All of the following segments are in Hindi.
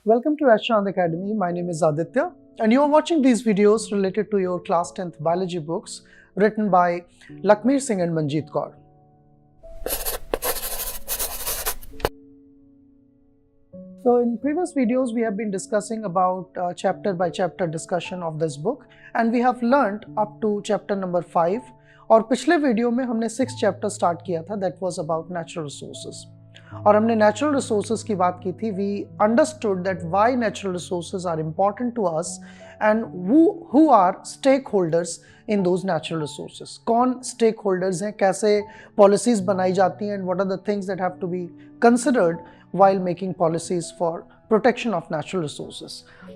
Welcome to Ashant Academy. My name is Aditya, and you are watching these videos related to your class 10th biology books written by Lakmeer Singh and Manjeet Kaur. So in previous videos, we have been discussing about chapter by chapter discussion of this book, and we have learned up to chapter number 5. और पिछले वीडियो में हमने 6th चैप्टर स्टार्ट किया था, that was about natural resources, और हमने नेचुरल रिसोर्सेज की बात की थी. We understood that why natural resources are important to us and who are stakeholders in those natural resources. कौन स्टेक होल्डर्स हैं, कैसे पॉलिसीज बनाई जाती हैं, and what are the things that have to be considered while making policies for protection of natural resources.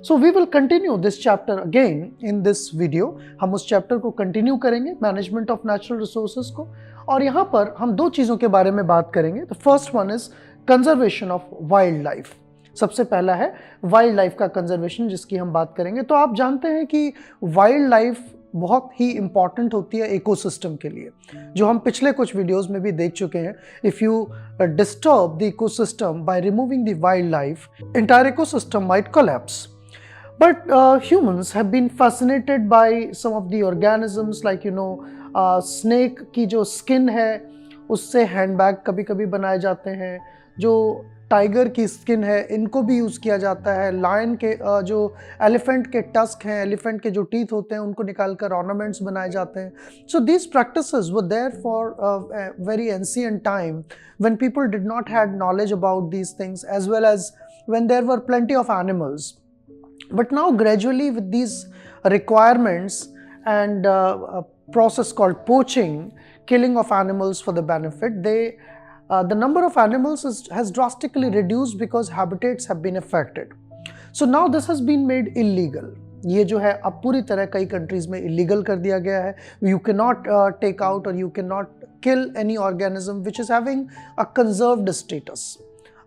So we will continue this chapter again in this video. हम उस chapter को continue करेंगे, management of natural resources को, और यहाँ पर हम दो चीज़ों के बारे में बात करेंगे. The first one is conservation of wildlife. सबसे पहला है वाइल्ड लाइफ का कंजर्वेशन, जिसकी हम बात करेंगे. तो आप जानते हैं कि वाइल्ड लाइफ बहुत ही इंपॉर्टेंट होती है इकोसिस्टम के लिए, जो हम पिछले कुछ वीडियोस में भी देख चुके हैं. If you disturb the ecosystem by removing the wild life, entire ecosystem might collapse. But humans have been fascinated by some of the organisms like snake की जो skin है उससे हैंडबैग कभी कभी बनाए जाते हैं. जो टाइगर की स्किन है इनको भी यूज़ किया जाता है. लायन के जो एलिफेंट के टस्क हैं, एलिफेंट के जो टीथ होते हैं उनको निकाल कर ऑर्नामेंट्स बनाए जाते हैं. So these practices were there for very ancient time when people did not had knowledge about these things as well as when there were plenty of animals. But now gradually with these requirements and a process called poaching, killing of animals for the benefit, the number of animals has drastically reduced because habitats have been affected. So now this has been made illegal. ये जो है अब पूरी तरह कई कंट्रीज में इलीगल कर दिया गया है. You cannot take out or you cannot kill any organism which is having a conserved status.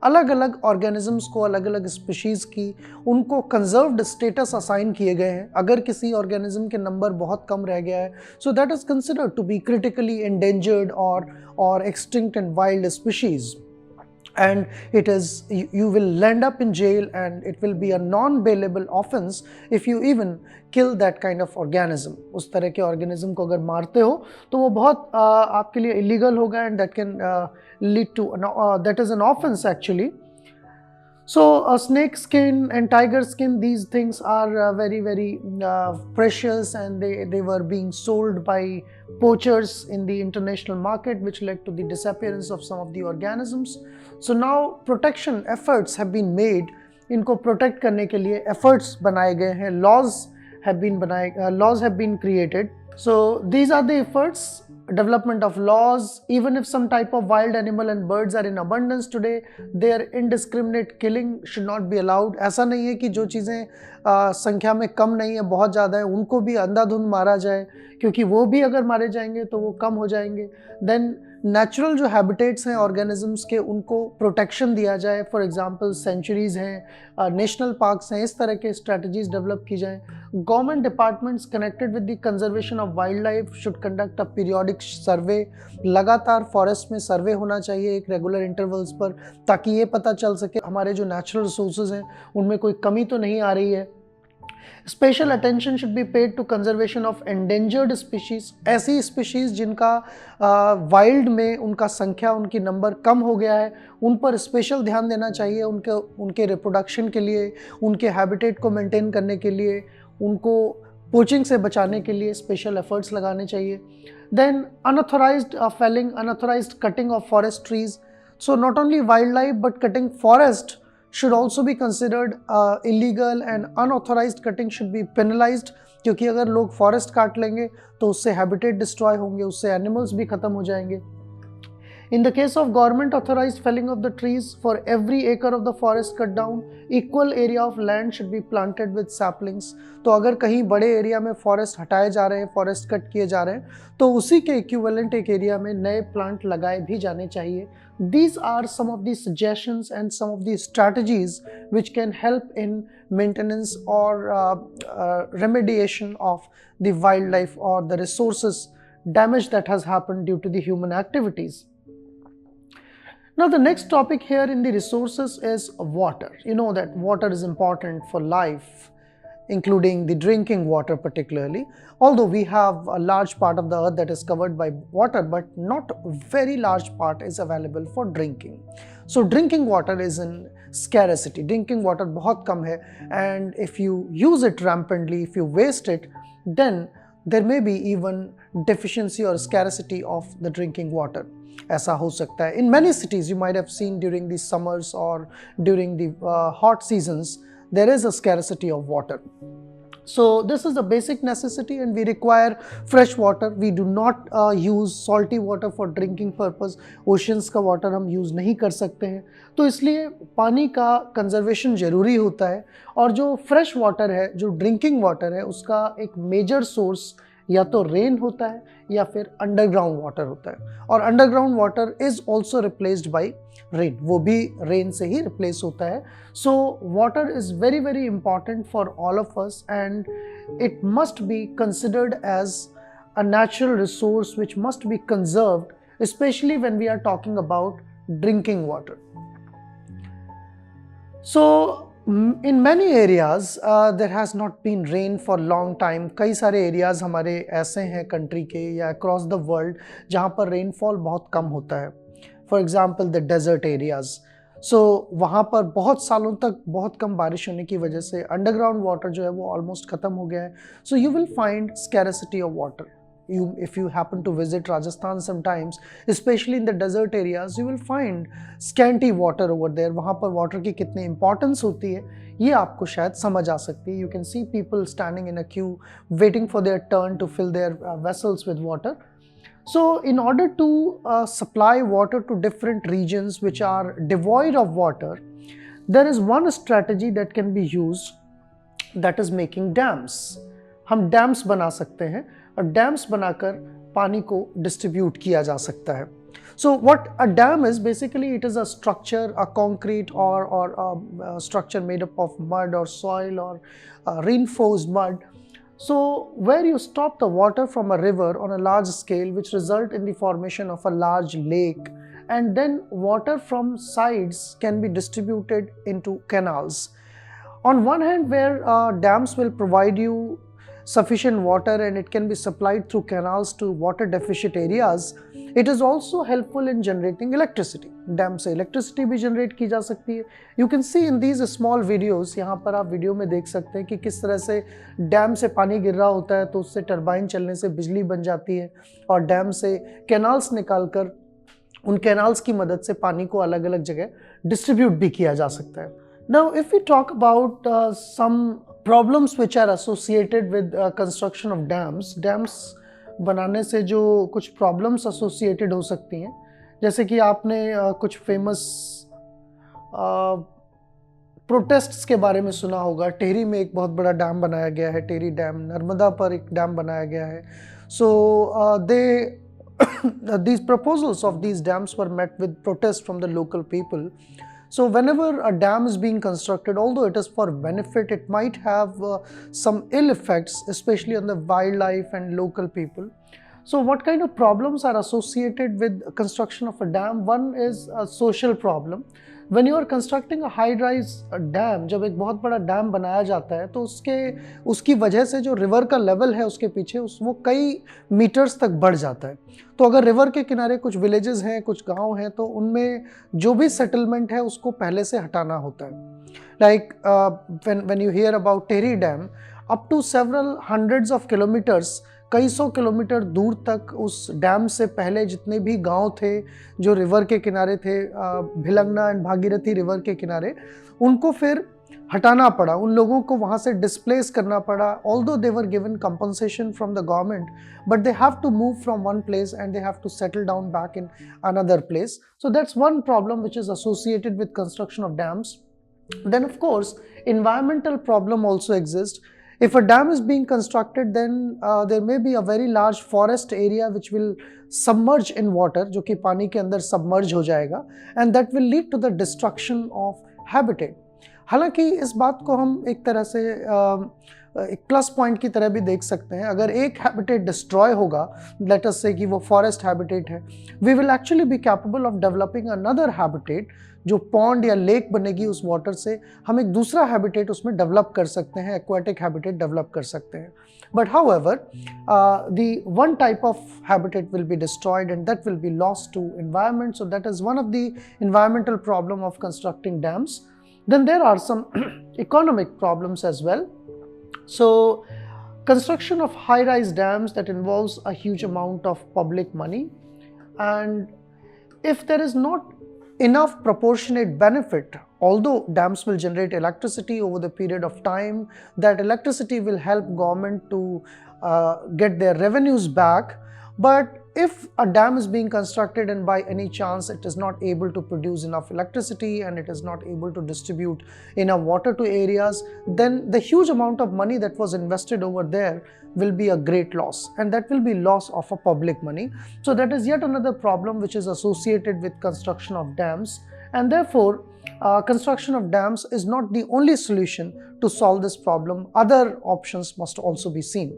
अलग अलग ऑर्गेनिजम्स को, अलग अलग स्पीशीज़ की, उनको कंजर्व्ड स्टेटस असाइन किए गए हैं. अगर किसी ऑर्गेनिज्म के नंबर बहुत कम रह गया है, so that is considered to be critically endangered और extinct and wild species. And it is, you will land up in jail and it will be a non-bailable offense if you even kill that kind of organism. उस तरह के ऑर्गेनिज्म को अगर मारते हो तो वो बहुत आपके लिए इलीगल होगा, and that can lead to that is an offense actually. So snake skin and tiger skin, these things are very precious, and they were being sold by poachers in the international market, which led to the disappearance of some of the organisms. So now protection efforts have been made. इनको protect करने के लिए efforts बनाए गए हैं. laws have been created. So these are the efforts. Development of laws. Even if some type of wild animal and birds are in abundance today, their indiscriminate killing should not be allowed. ऐसा नहीं है कि जो चीज़ें संख्या में कम नहीं है, बहुत ज़्यादा है, उनको भी अंधाधुंध मारा जाए, क्योंकि वो भी अगर मारे जाएंगे तो वो कम हो जाएंगे. देन नेचुरल जो हैबिटेट्स हैं ऑर्गेनिजम्स के, उनको प्रोटेक्शन दिया जाए. फॉर एग्जांपल सेंचुरीज़ हैं, नेशनल पार्क्स हैं, इस तरह के स्ट्रेटजीज डेवलप की जाएं. Government departments connected with the conservation of wildlife should conduct a periodic survey. लगातार फॉरेस्ट में सर्वे होना चाहिए एक रेगुलर इंटरवल्स पर, ताकि ये पता चल सके हमारे जो नेचुरल रिसोर्सेज हैं उनमें कोई कमी तो नहीं आ रही है. Special attention should be paid to conservation of endangered species. ऐसी स्पीशीज़ जिनका वाइल्ड में उनका संख्या, उनकी नंबर कम हो गया है, उन पर स्पेशल ध्यान देना चाहिए. उनके रिप्रोडक्शन के लिए, उनके हैबिटेट को मेंटेन करने के लिए, उनको पोचिंग से बचाने के लिए स्पेशल एफर्ट्स लगाने चाहिए. Then unauthorised felling, unauthorised cutting of forest trees. So not only wildlife but cutting forest should also be considered illegal, and unauthorized cutting should be penalized. क्योंकि अगर लोग फॉरेस्ट काट लेंगे तो उससे हैबिटेट डिस्ट्रॉय होंगे, उससे एनिमल्स भी खत्म हो जाएंगे. In the case of government authorized felling of the trees, for every acre of the forest cut down, equal area of land should be planted with saplings. तो अगर कहीं बड़े एरिया में फॉरेस्ट हटाए जा रहे हैं, फॉरेस्ट कट किए जा रहे हैं, तो उसी के इक्विवेलेंट एक एरिया में नए प्लांट लगाए भी जाने चाहिए. These are some of the suggestions and some of the strategies which can help in maintenance or remediation of the wildlife or the resources damage that has happened due to the human activities. Now the next topic here in the resources is water. You know that water is important for life, including the drinking water particularly. Although we have a large part of the earth that is covered by water, but not very large part is available for drinking. So drinking water is in scarcity. Drinking water बहुत कम है, and if you use it rampantly, if you waste it, then there may be even deficiency or scarcity of the drinking water. ऐसा हो सकता है. In many cities you might have seen during the summers or during the hot seasons, there is a scarcity of water. So this is a basic necessity and we require fresh water. We do not use salty water for drinking purpose. Oceans का water हम use नहीं कर सकते हैं, तो इसलिए पानी का conservation जरूरी होता है. और जो fresh water है, जो drinking water है, उसका एक major source या तो रेन होता है या फिर अंडरग्राउंड वाटर होता है. और underground water is also replaced by rain, वो भी रेन से ही रिप्लेस होता है. So water is very very important for all of us and it must be considered as a natural resource which must be conserved, specially when we are talking about drinking water. So in many areas there has not been rain for long time. कई सारे areas हमारे ऐसे हैं country के या across the world जहाँ पर rainfall बहुत कम होता है. For example the desert areas. So वहाँ पर बहुत सालों तक बहुत कम बारिश होने की वजह से underground water जो है वो almost ख़त्म हो गया है. So you will find scarcity of water. If you happen to visit Rajasthan sometimes, especially in the desert areas, you will find scanty water over there. वहाँ पर water की कितनी importance होती है ये आपको शायद समझ आ सकती है. You can see people standing in a queue waiting for their turn to fill their vessels with water. So in order to supply water to different regions which are devoid of water, there is one strategy that can be used, that is making dams. हम dams बना सकते हैं और डैम्स बनाकर पानी को डिस्ट्रीब्यूट किया जा सकता है. So what a dam is, basically it is a structure, a concrete और structure made up of mud और सॉइल और reinforced mud. So where you stop the water from a river on a large scale, which result in the formation of a large lake, and then water from sides can be distributed into canals. On one hand, where dams will provide you sufficient water and it can be supplied through canals to water deficient areas, it is also helpful in generating electricity. Dam से इलेक्ट्रिसिटी भी जनरेट की जा सकती है. You can see in these small videos, यहाँ पर आप वीडियो में देख सकते हैं कि किस तरह से डैम से पानी गिर रहा होता है तो उससे टरबाइन चलने से बिजली बन जाती है और डैम से कैनाल्स निकालकर उन कैनाल्स की मदद से पानी को अलग अलग जगह डिस्ट्रीब्यूट भी किया जा सकता है. Now if we talk about some problems which are associated with construction of dams, dams बनाने से जो कुछ प्रॉब्लम्स एसोसिएटेड हो सकती हैं, जैसे कि आपने कुछ फेमस प्रोटेस्ट्स के बारे में सुना होगा. टेहरी में एक बहुत बड़ा डैम बनाया गया है, टेहरी डैम. नर्मदा पर एक डैम बनाया गया है. सो these proposals of these dams were met with protest from the local people. So whenever a dam is being constructed, although it is for benefit, it might have some ill effects, especially on the wildlife and local people. So what kind of problems are associated with construction of a dam? One is a social problem. When you are constructing a high-rise dam, जब एक बहुत बड़ा डैम बनाया जाता है तो उसकी वजह से जो रिवर का लेवल है उसके पीछे वो कई मीटर्स तक बढ़ जाता है. तो अगर रिवर के किनारे कुछ विलेजेस हैं, कुछ गांव हैं, तो उनमें जो भी सेटलमेंट है उसको पहले से हटाना होता है. Like when you hear about Tehri Dam, up to several hundreds of kilometers, कई सौ किलोमीटर दूर तक उस डैम से पहले जितने भी गांव थे जो रिवर के किनारे थे, भिलंगना एंड भागीरथी रिवर के किनारे, उनको फिर हटाना पड़ा. उन लोगों को वहाँ से डिस्प्लेस करना पड़ा. Although they were given compensation from the government, but they have to move from one place and they have to settle down back in another place. So that's one problem which is associated with construction of dams. Then of course environmental problem also exists. If a dam is being constructed, then there may be a very large forest area which will submerge in water, जो कि पानी के अंदर submerge हो जाएगा, and that will lead to the destruction of habitat. हालांकि इस बात को हम एक तरह से एक प्लस पॉइंट की तरह भी देख सकते हैं। अगर एक हैबिटेट डिस्ट्रॉय होगा, लेट अस से कि वो फॉरेस्ट हैबिटेट है, we will actually be capable of developing another habitat, जो पॉन्ड या लेक बनेगी उस वाटर से, हम एक दूसरा हैबिटेट उसमें डेवलप कर सकते हैं, एक्वाटिक हैबिटेट डेवलप कर सकते हैं। But however the one type of habitat will be destroyed and that will be lost to environment, so that is one of the environmental problem of constructing dams. Then there are some economic problems as well. So construction of high-rise dams, that involves a huge amount of public money, and if there is not enough proportionate benefit, although dams will generate electricity over the period of time, that electricity will help government to get their revenues back. But if a dam is being constructed and by any chance it is not able to produce enough electricity and it is not able to distribute enough water to areas, then the huge amount of money that was invested over there will be a great loss, and that will be loss of a public money. So that is yet another problem which is associated with construction of dams, and therefore construction of dams is not the only solution to solve this problem. Other options must also be seen.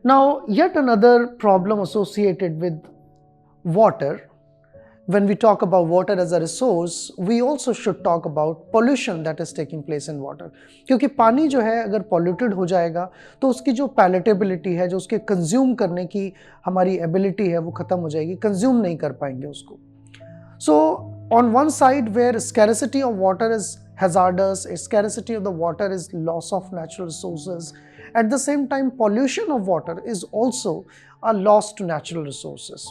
Now, yet another problem associated with water, when we talk about water as a resource, we also should talk about pollution that is taking place in water. क्योंकि पानी जो है अगर polluted हो जाएगा तो उसकी जो palatability है, जो उसके consume करने की हमारी ability है, वो खत्म हो जाएगी, consume नहीं कर पाएंगे उसको. So on one side where scarcity of water is hazardous, scarcity of the water is loss of natural resources, at the same time pollution of water is also a loss to natural resources.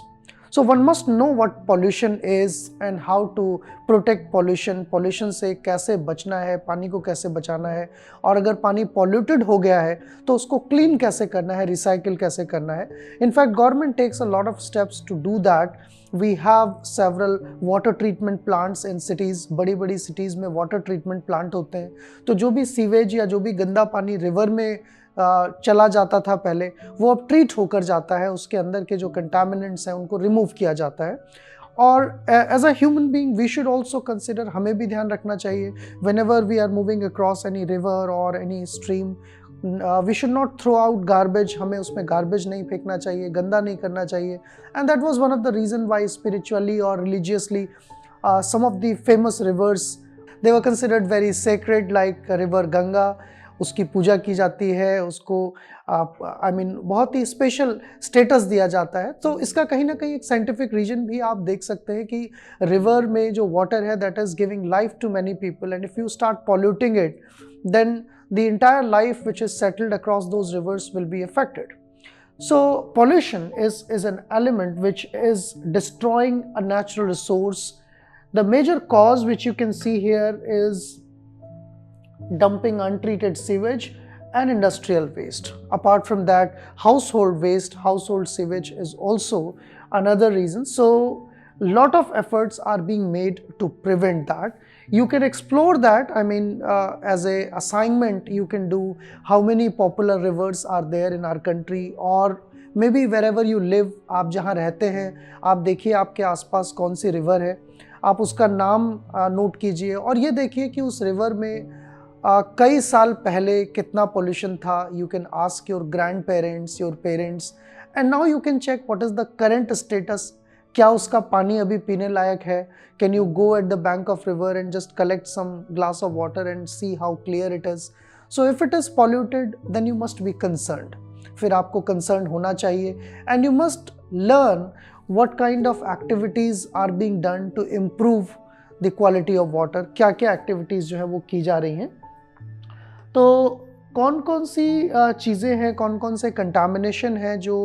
So one must know what pollution is and how to protect pollution. Pollution से कैसे बचना है, पानी को कैसे बचाना है, और अगर पानी polluted हो गया है तो उसको clean कैसे करना है, recycle कैसे करना है. In fact, government takes a lot of steps to do that. We have several water treatment plants in cities. बड़ी बड़ी cities में water treatment plant होते हैं. तो जो भी सीवेज या जो भी गंदा पानी रिवर में चला जाता था पहले, वो अब ट्रीट होकर जाता है, उसके अंदर के जो कंटामिनेंट्स हैं उनको रिमूव किया जाता है. और as a human being we should also consider, हमें भी ध्यान रखना चाहिए whenever we are moving across any river और any stream, we should not throw out garbage, हमें उसमें गार्बेज नहीं फेंकना चाहिए, गंदा नहीं करना चाहिए. And that was one of the reason why spiritually और religiously some of the famous rivers, they were considered very sacred, like river Ganga. उसकी पूजा की जाती है, उसको बहुत ही स्पेशल स्टेटस दिया जाता है. तो इसका कहीं ना कहीं एक साइंटिफिक रीजन भी आप देख सकते हैं कि रिवर में जो वाटर है that is giving life to many people, and if you start polluting it then the entire life which is settled across those rivers will be affected. So pollution is an element which is destroying a natural resource. The major cause which you can see here is dumping untreated sewage and industrial waste. Apart from that, household waste, household sewage is also another reason. So lot of efforts are being made to prevent that. You can explore that. As a assignment you can do how many popular rivers are there in our country, or maybe wherever you live, आप जहाँ रहते हैं आप देखिए आपके आसपास कौन सी रिवर है, आप उसका नाम नोट कीजिए और ये देखिए कि उस रिवर में कई साल पहले कितना पोल्यूशन था. You can ask your grandparents, your parents, and now you can check what is the current status. क्या उसका पानी अभी पीने लायक है? Can you go at the bank of river and just collect some glass of water and see how clear it is. So if it is polluted then you must be concerned. फिर आपको कंसर्न होना चाहिए, and you must learn what kind of activities are being done to improve the quality of water. क्या क्या activities जो है वो की जा रही हैं. तो कौन कौन सी चीज़ें हैं, कौन कौन से कंटामिनेशन हैं जो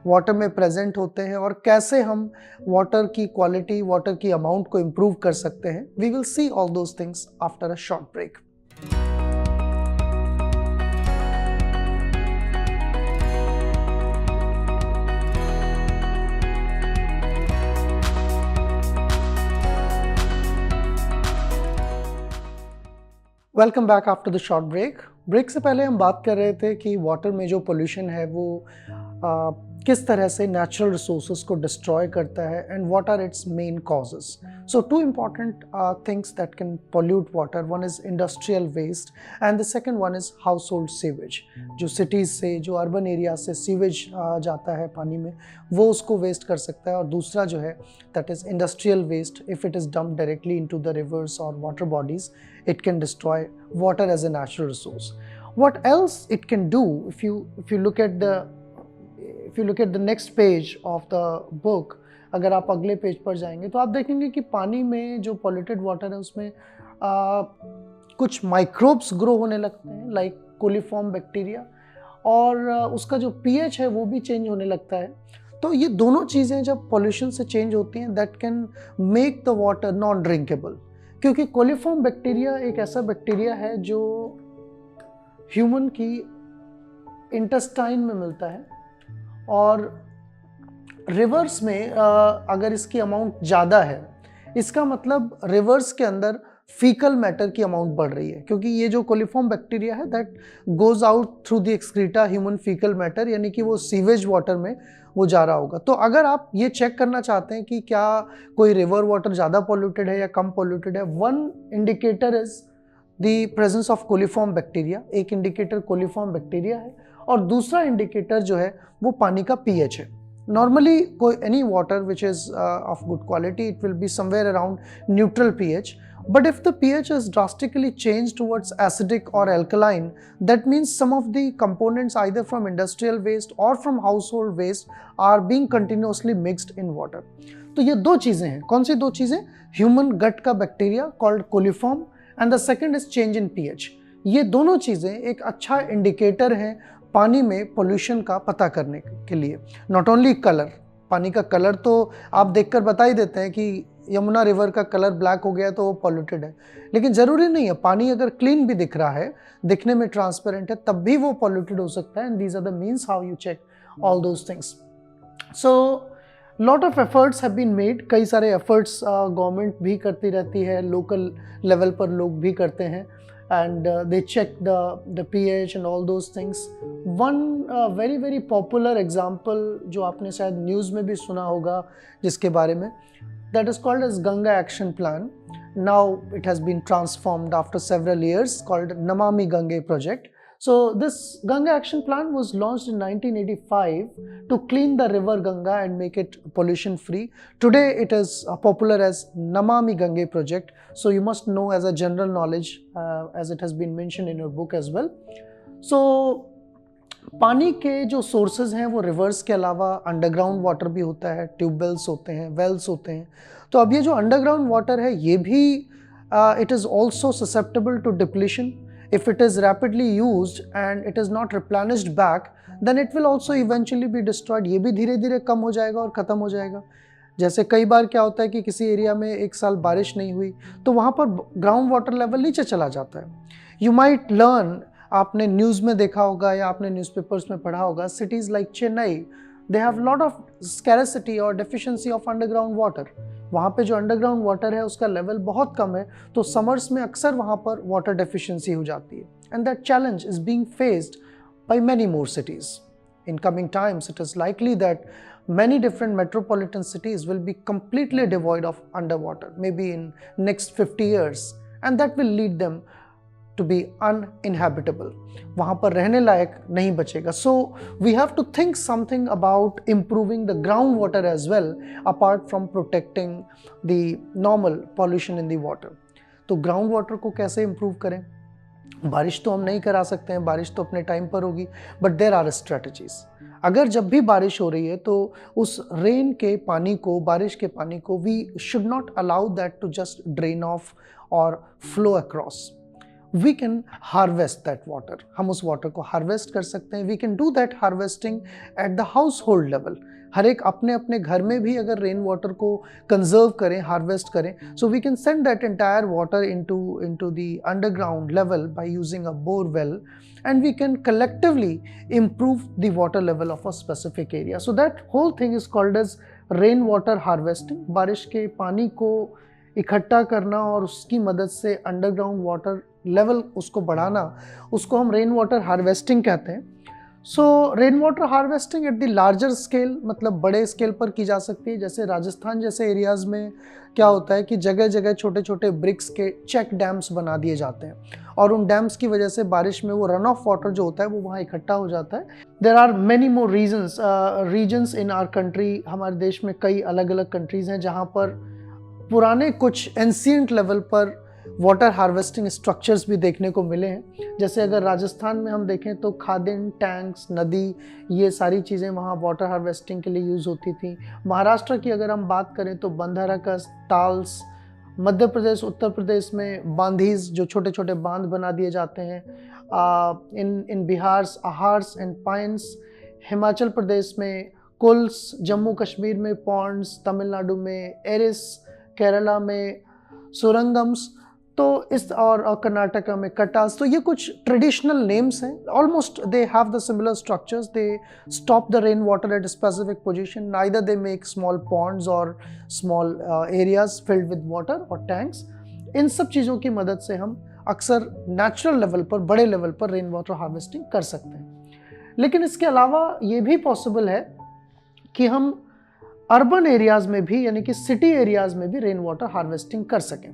वाटर में प्रेजेंट होते हैं, और कैसे हम वाटर की क्वालिटी, वाटर की अमाउंट को इम्प्रूव कर सकते हैं. We will see all those things after a short break. Welcome back after the short break. Break से पहले हम बात कर रहे थे कि वाटर में जो पोल्यूशन है वो किस तरह से नेचुरल रिसोर्सेज को डिस्ट्रॉय करता है and what are its main causes. So two important things that can pollute water, one is industrial waste and the second one is household sewage. जो सिटीज़ से, जो अर्बन एरिया से सीवेज जाता है पानी में, वो उसको वेस्ट कर सकता है. और दूसरा जो है that is industrial waste. If it is dumped directly into the rivers और water bodies, it can destroy water as a natural resource. What else it can do, if you look at the next page of the book, अगर आप अगले पेज पर जाएंगे तो आप देखेंगे कि पानी में जो पॉल्यूटेड वाटर है उसमें कुछ माइक्रोब्स ग्रो होने लगते हैं, लाइक कोलिफॉर्म बैक्टीरिया, और उसका जो पीएच है वो भी चेंज होने लगता है. तो ये दोनों चीज़ें जब पॉल्यूशन से चेंज होती हैं, that can make the water non drinkable. क्योंकि कोलिफॉर्म बैक्टीरिया एक ऐसा बैक्टीरिया है जो ह्यूमन की इंटेस्टाइन में मिलता है, और रिवर्स में अगर इसकी अमाउंट ज़्यादा है, इसका मतलब रिवर्स के अंदर फीकल मैटर की अमाउंट बढ़ रही है. क्योंकि ये जो कोलिफॉर्म बैक्टीरिया है that goes out through the excreta human faecal matter, यानी कि वो सीवेज वाटर में वो जा रहा होगा. तो अगर आप ये चेक करना चाहते हैं कि क्या कोई रिवर वाटर ज़्यादा पॉल्यूटेड है या कम पॉल्यूटेड है, one indicator is the presence of coliform bacteria. एक इंडिकेटर कोलिफॉर्म बैक्टीरिया है और दूसरा इंडिकेटर जो है वो पानी का पीएच है. Normally, any water which is of good quality, it will be somewhere around neutral pH. But if the pH is drastically changed towards acidic or alkaline, that means some of the components either from industrial waste or from household waste are being continuously mixed in water. तो ये दो चीज़ें हैं. कौन सी दो चीज़ें? Human gut का bacteria called coliform and the second is change in pH. ये दोनों चीज़ें एक अच्छा इंडिकेटर हैं पानी में पोल्यूशन का पता करने के लिए. नॉट ओनली कलर, पानी का कलर तो आप देखकर बता ही देते हैं कि यमुना रिवर का कलर ब्लैक हो गया तो वो पॉल्यूटेड है, लेकिन ज़रूरी नहीं है. पानी अगर क्लीन भी दिख रहा है, दिखने में ट्रांसपेरेंट है, तब भी वो पॉल्यूटेड हो सकता है. And these are the means how you check all those things. So lot of efforts have been made. कई सारे एफर्ट्स गवर्नमेंट भी करती रहती है, लोकल लेवल पर लोग भी करते हैं, and they check the pH and all those things. One very very popular example जो आपने शायद न्यूज़ में भी सुना होगा जिसके बारे में, that is called as Ganga Action Plan. Now it has been transformed after several years, called Namami Gange project. So this Ganga Action Plan was launched in 1985 to clean the river Ganga and make it pollution free. Today it is popular as Namami Gange project. So you must know as a general knowledge, as it has been mentioned in your book as well. So पानी के जो सोर्सेज हैं वो रिवर्स के अलावा अंडरग्राउंड वाटर भी होता है, ट्यूबवेल्स होते हैं, वेल्स होते हैं. तो अब ये जो अंडरग्राउंड वाटर है ये भी it is also susceptible to depletion. If it is rapidly used and it is not replenished back, then it will also eventually be destroyed. ये भी धीरे धीरे कम हो जाएगा और ख़त्म हो जाएगा. जैसे कई बार क्या होता है कि किसी एरिया में एक साल बारिश नहीं हुई तो वहाँ पर ग्राउंड वाटर लेवल नीचे चला जाता है. यू माइट लर्न, आपने न्यूज़ में देखा होगा या आपने न्यूज़पेपर्स में पढ़ा होगा, cities like Chennai, they have lot of scarcity और डेफिशिएंसी ऑफ अंडरग्राउंड वाटर. वहाँ पे जो अंडरग्राउंड वाटर है उसका लेवल बहुत कम है, तो समर्स में अक्सर वहाँ पर वाटर डेफिशिएंसी हो जाती है. And that challenge is being faced by many more cities. In coming times, it is likely that many different metropolitan cities will be completely devoid of underwater, maybe in next 50 years, and that will lead them to be uninhabitable. वहाँ पर रहने लायक नहीं बचेगा. So we have to think something about improving the groundwater as well, apart from protecting the normal pollution in the water. तो ग्राउंड वाटर को कैसे इम्प्रूव करें? बारिश तो हम नहीं करा सकते हैं, बारिश तो अपने टाइम पर होगी, बट देयर आर स्ट्रेटजीज. अगर जब भी बारिश हो रही है तो उस रेन के पानी को, बारिश के पानी को, we should not allow that to just drain off और flow across. We can harvest that water. हम उस वाटर को हार्वेस्ट कर सकते हैं. We can do that harvesting at the household level. हर एक अपने अपने घर में भी अगर रेन वाटर को कंजर्व करें, हार्वेस्ट करें, so we can send that entire water into the underground level by using a bore well, and we can collectively improve the water level of a specific area. So that whole thing is called as rain water harvesting. बारिश के पानी को इकट्ठा करना और उसकी मदद से अंडरग्राउंड वाटर लेवल उसको बढ़ाना, उसको हम रेन वाटर हार्वेस्टिंग कहते हैं। सो rain water harvesting at the larger scale, मतलब बड़े स्केल पर की जा सकती है। जैसे राजस्थान जैसे एरियाज़ में क्या होता है कि जगह जगह छोटे छोटे ब्रिक्स के चेक डैम्स बना दिए जाते हैं, और उन डैम्स की वजह से बारिश में वो रन ऑफ वाटर जो होता है वो वहाँ इकट्ठा हो जाता है। There are many more reasons in our country. हमारे देश में कई अलग अलग कंट्रीज़ हैं जहाँ पर पुराने कुछ एंशिएंट लेवल पर वाटर हार्वेस्टिंग स्ट्रक्चर्स भी देखने को मिले हैं। जैसे अगर राजस्थान में हम देखें तो खादिन, टैंक्स, नदी, ये सारी चीज़ें वहाँ वाटर हार्वेस्टिंग के लिए यूज़ होती थी। महाराष्ट्र की अगर हम बात करें तो बंधारकस, ताल्स, मध्य प्रदेश, उत्तर प्रदेश में बांधीज, जो छोटे छोटे बांध बना दिए जाते हैं। इन बिहार आहार्स एंड पाइन्स, हिमाचल प्रदेश में कुल्स, जम्मू कश्मीर में पॉन्ड्स, तमिलनाडु में एरिस, केरला में सुरंगम्स, तो इस और कर्नाटका में कटास। तो ये कुछ ट्रेडिशनल नेम्स हैं। Almost they have the similar structures. They stop the rain water at specific position, neither they make small ponds और small areas filled with water और टैंक्स। इन सब चीज़ों की मदद से हम अक्सर नेचुरल लेवल पर, बड़े लेवल पर रेन वाटर हार्वेस्टिंग कर सकते हैं। लेकिन इसके अलावा ये भी पॉसिबल है कि हम अर्बन एरियाज़ में भी, यानी कि सिटी एरियाज़ में भी रेन वाटर हार्वेस्टिंग कर सकें।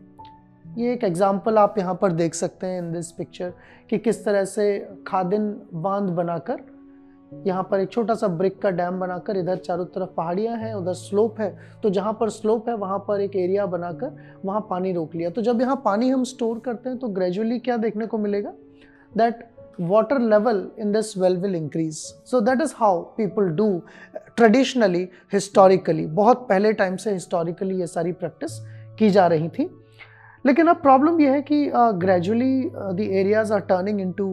ये एक एग्जांपल आप यहाँ पर देख सकते हैं इन दिस पिक्चर कि किस तरह से खादिन बांध बनाकर, यहाँ पर एक छोटा सा ब्रिक का डैम बनाकर, इधर चारों तरफ पहाड़ियाँ हैं, उधर स्लोप है, तो जहाँ पर स्लोप है वहाँ पर एक एरिया बनाकर वहाँ पानी रोक लिया। तो जब यहाँ पानी हम स्टोर करते हैं तो ग्रेजुअली क्या देखने को मिलेगा, that water level in this well will increase. So that is how people do traditionally, historically, बहुत पहले टाइम से historically ये सारी प्रैक्टिस की जा रही थी। लेकिन अब प्रॉब्लम यह है कि gradually the areas are turning into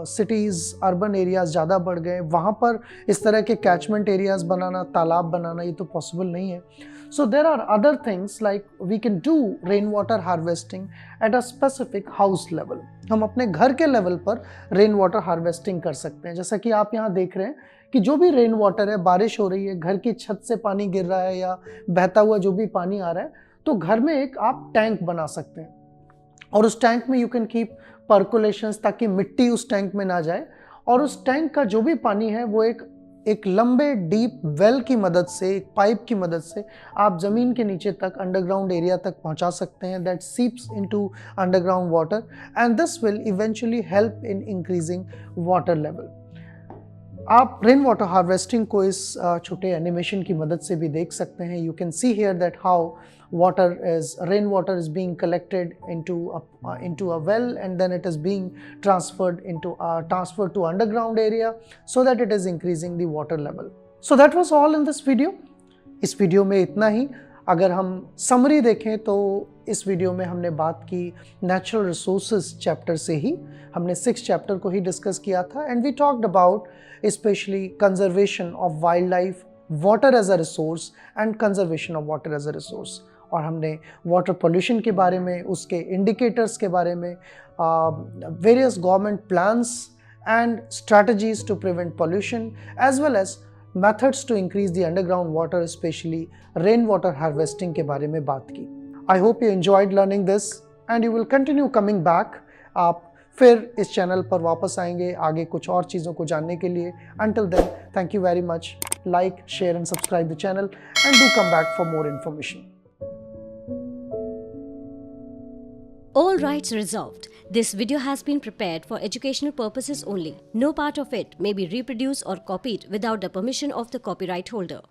cities, urban areas ज़्यादा बढ़ गए, वहाँ पर इस तरह के कैचमेंट एरियाज बनाना, तालाब बनाना, ये तो पॉसिबल नहीं है। So there are other things like we can do rain water harvesting at a specific house level. हम अपने घर के लेवल पर रेन वाटर हार्वेस्टिंग कर सकते हैं। जैसा कि आप यहाँ देख रहे हैं कि जो भी रेन वाटर है, बारिश हो रही है, घर की छत से पानी गिर रहा है या बहता हुआ जो भी पानी आ रहा है, तो घर में एक आप टैंक बना सकते हैं और उस टैंक में यू कैन कीप पर्कुलेशंस, ताकि मिट्टी उस टैंक में ना जाए। और उस टैंक का जो भी पानी है वो एक लंबे डीप वेल की मदद से, एक पाइप की मदद से आप ज़मीन के नीचे तक, अंडरग्राउंड एरिया तक पहुंचा सकते हैं। That seeps into underground water and this will eventually help in increasing water level. आप रेन वाटर हार्वेस्टिंग को इस छोटे एनिमेशन की मदद से भी देख सकते हैं। You can see here that how rain water is being collected into a well, and then it is being transferred to underground area so that it is increasing the water level. So that was all in this video. इस वीडियो में इतना ही। अगर हम समरी देखें तो इस वीडियो में हमने बात की नेचुरल रिसोर्सेज चैप्टर से ही, हमने 6 चैप्टर को ही डिस्कस किया था। And we talked about specially conservation of wildlife, water as a resource and conservation of water as a resource. और हमने वाटर पोल्यूशन के बारे में, उसके इंडिकेटर्स के बारे में, various government plans and strategies to prevent pollution, as well as methods to increase the underground water, especially rainwater harvesting के बारे में बात की। I hope you enjoyed learning this and you will continue coming back. आप फिर इस चैनल पर वापस आएंगे आगे कुछ और चीज़ों को जानने के लिए। Until then, thank you very much. Like, share and subscribe the channel and do come back for more information. All rights reserved. This video has been prepared for educational purposes only. No part of it may be reproduced or copied without the permission of the copyright holder.